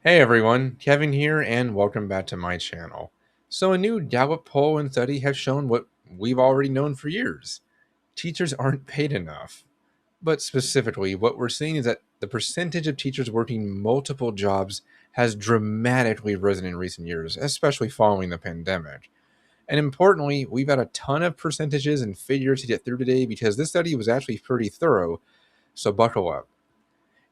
Hey everyone, Kevin here, and welcome back to my channel. So, a new Gallup poll and study has shown what we've already known for years: teachers aren't paid enough. But specifically, what we're seeing is that the percentage of teachers working multiple jobs has dramatically risen in recent years, especially following the pandemic. And importantly, we've got a ton of percentages and figures to get through today because this study was actually pretty thorough, so buckle up.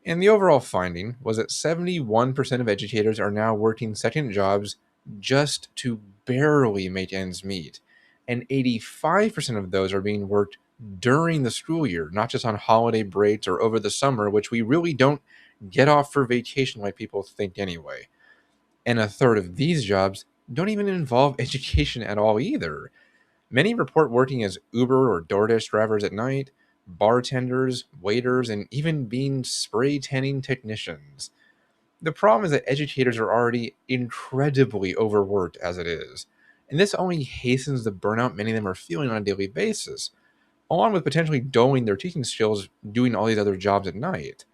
And the overall finding was that 71% of educators are now working second jobs just to barely make ends meet. And 85% of those are being worked during the school year, not just on holiday breaks or over the summer, which we really don't get off for vacation like people think anyway. And a third of these jobs don't even involve education at all either. Many report working as Uber or DoorDash drivers at night, bartenders, waiters, and even being spray tanning technicians. The problem is that educators are already incredibly overworked as it is, and this only hastens the burnout many of them are feeling on a daily basis, along with potentially dulling their teaching skills doing all these other jobs at night.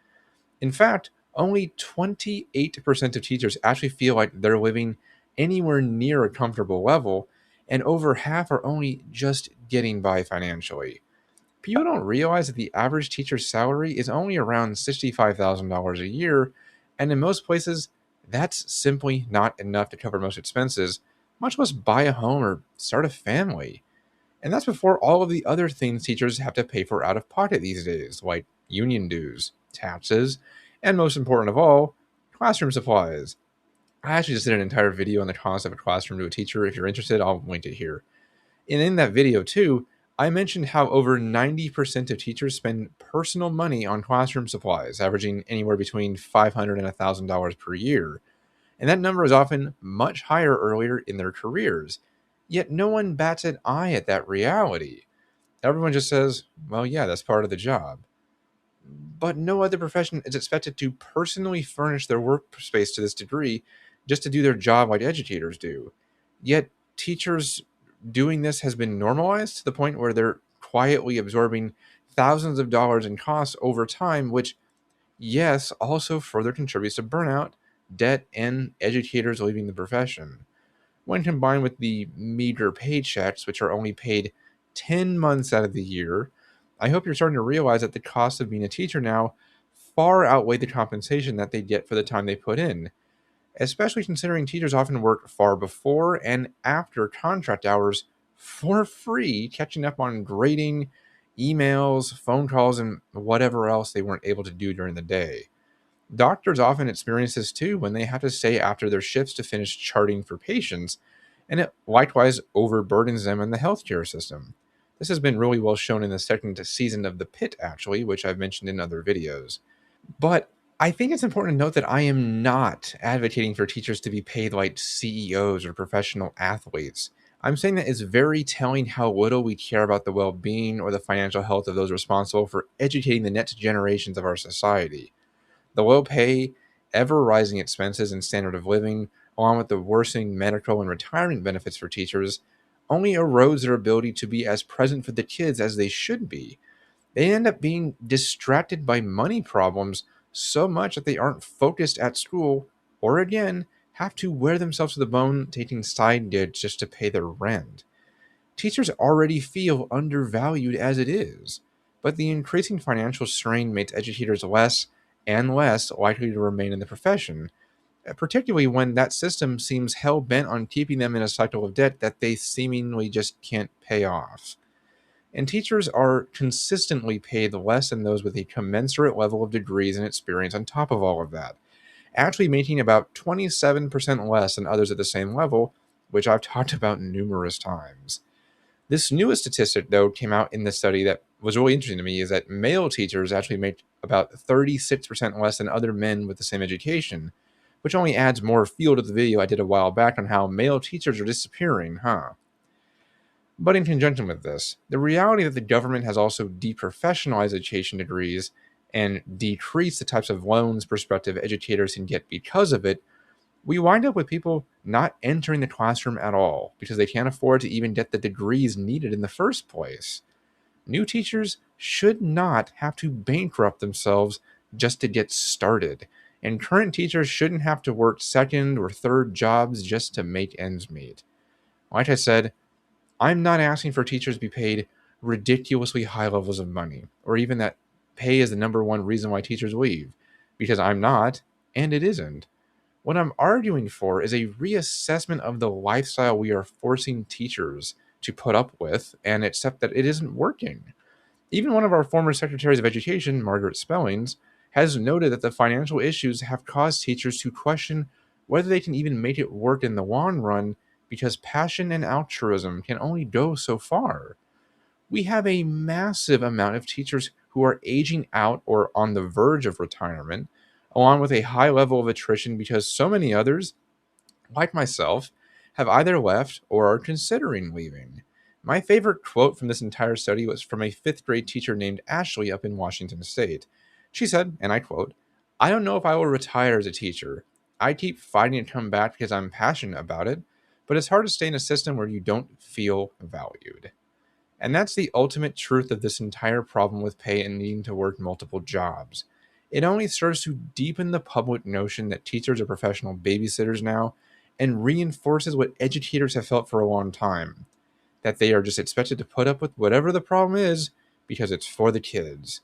In fact, only 28% of teachers actually feel like they're living anywhere near a comfortable level, and over half are only just getting by financially. People don't realize that the average teacher's salary is only around $65,000 a year, and in most places, that's simply not enough to cover most expenses, much less buy a home or start a family. And that's before all of the other things teachers have to pay for out of pocket these days, like union dues, taxes, and most important of all, classroom supplies. I actually just did an entire video on the cost of a classroom to a teacher. If you're interested, I'll link it here. And in that video, too, I mentioned how over 90% of teachers spend personal money on classroom supplies, averaging anywhere between $500 and $1,000 per year. And that number is often much higher earlier in their careers. Yet no one bats an eye at that reality. Everyone just says, well, yeah, that's part of the job. But no other profession is expected to personally furnish their workspace to this degree just to do their job like educators do. Yet teachers doing this has been normalized to the point where they're quietly absorbing thousands of dollars in costs over time, which, yes, also further contributes to burnout, debt, and educators leaving the profession. When combined with the meager paychecks, which are only paid 10 months out of the year, I hope you're starting to realize that the cost of being a teacher now far outweigh the compensation that they get for the time they put in, especially considering teachers often work far before and after contract hours for free, catching up on grading, emails, phone calls, and whatever else they weren't able to do during the day. Doctors often experience this too when they have to stay after their shifts to finish charting for patients, and it likewise overburdens them in the healthcare system. This has been really well shown in the second season of The Pit, actually, which I've mentioned in other videos. But I think it's important to note that I am not advocating for teachers to be paid like CEOs or professional athletes. I'm saying that it's very telling how little we care about the well being or the financial health of those responsible for educating the next generations of our society. The low pay, ever rising expenses and standard of living, along with the worsening medical and retirement benefits for teachers, only erodes their ability to be as present for the kids as they should be. They end up being distracted by money problems so much that they aren't focused at school, or again, have to wear themselves to the bone taking side gigs just to pay their rent. Teachers already feel undervalued as it is, but the increasing financial strain makes educators less and less likely to remain in the profession, particularly when that system seems hell bent on keeping them in a cycle of debt that they seemingly just can't pay off. And teachers are consistently paid less than those with a commensurate level of degrees and experience on top of all of that, actually making about 27% less than others at the same level, which I've talked about numerous times. This newest statistic, though, came out in the study that was really interesting to me is that male teachers actually make about 36% less than other men with the same education, which only adds more fuel to the video I did a while back on how male teachers are disappearing, huh? But in conjunction with this, the reality that the government has also deprofessionalized education degrees and decreased the types of loans prospective educators can get because of it, we wind up with people not entering the classroom at all because they can't afford to even get the degrees needed in the first place. New teachers should not have to bankrupt themselves just to get started. and current teachers shouldn't have to work second or third jobs just to make ends meet. Like I said, I'm not asking for teachers to be paid ridiculously high levels of money, or even that pay is the number one reason why teachers leave, because I'm not, and it isn't. What I'm arguing for is a reassessment of the lifestyle we are forcing teachers to put up with and accept that it isn't working. Even one of our former secretaries of education, Margaret Spellings, has noted that the financial issues have caused teachers to question whether they can even make it work in the long run because passion and altruism can only go so far. We have a massive amount of teachers who are aging out or on the verge of retirement, along with a high level of attrition because so many others, like myself, have either left or are considering leaving. My favorite quote from this entire study was from a fifth grade teacher named Ashley up in Washington State. She said, and I quote, "I don't know if I will retire as a teacher. I keep fighting to come back because I'm passionate about it, but it's hard to stay in a system where you don't feel valued." And that's the ultimate truth of this entire problem with pay and needing to work multiple jobs. It only serves to deepen the public notion that teachers are professional babysitters now and reinforces what educators have felt for a long time, that they are just expected to put up with whatever the problem is because it's for the kids,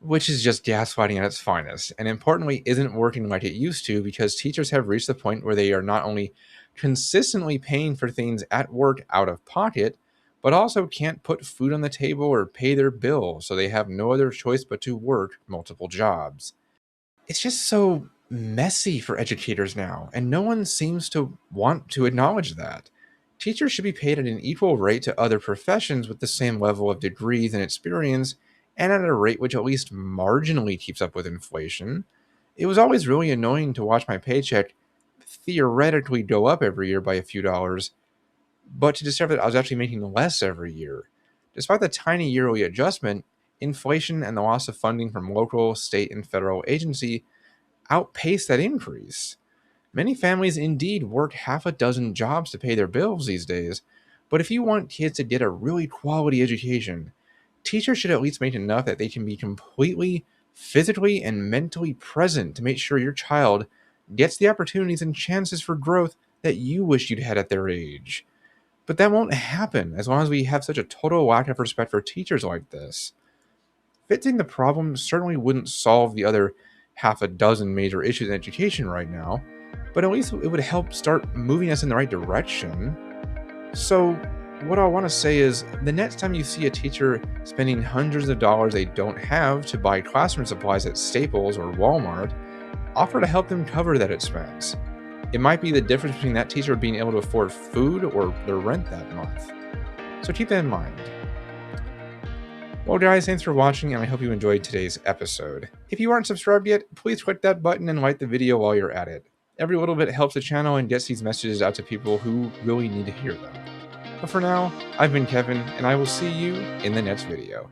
which is just gaslighting at its finest, and importantly, isn't working like it used to because teachers have reached the point where they are not only consistently paying for things at work out of pocket, but also can't put food on the table or pay their bills, so they have no other choice but to work multiple jobs. It's just so messy for educators now, and no one seems to want to acknowledge that. Teachers should be paid at an equal rate to other professions with the same level of degrees and experience, and at a rate which at least marginally keeps up with inflation. It was always really annoying to watch my paycheck theoretically go up every year by a few dollars, but to discover that I was actually making less every year. Despite the tiny yearly adjustment, inflation and the loss of funding from local, state, and federal agency outpace that increase. Many families indeed work half a dozen jobs to pay their bills these days, but if you want kids to get a really quality education, teachers should at least make enough that they can be completely physically and mentally present to make sure your child gets the opportunities and chances for growth that you wish you'd had at their age. But that won't happen as long as we have such a total lack of respect for teachers like this. Fixing the problem certainly wouldn't solve the other half a dozen major issues in education right now, but at least it would help start moving us in the right direction. So, what I want to say is the next time you see a teacher spending hundreds of dollars they don't have to buy classroom supplies at Staples or Walmart, offer to help them cover that expense. It might be the difference between that teacher being able to afford food or their rent that month. So keep that in mind. Well, guys, thanks for watching, and I hope you enjoyed today's episode. If you aren't subscribed yet, please click that button and like the video while you're at it. Every little bit helps the channel and gets these messages out to people who really need to hear them. But for now, I've been Kevin, and I will see you in the next video.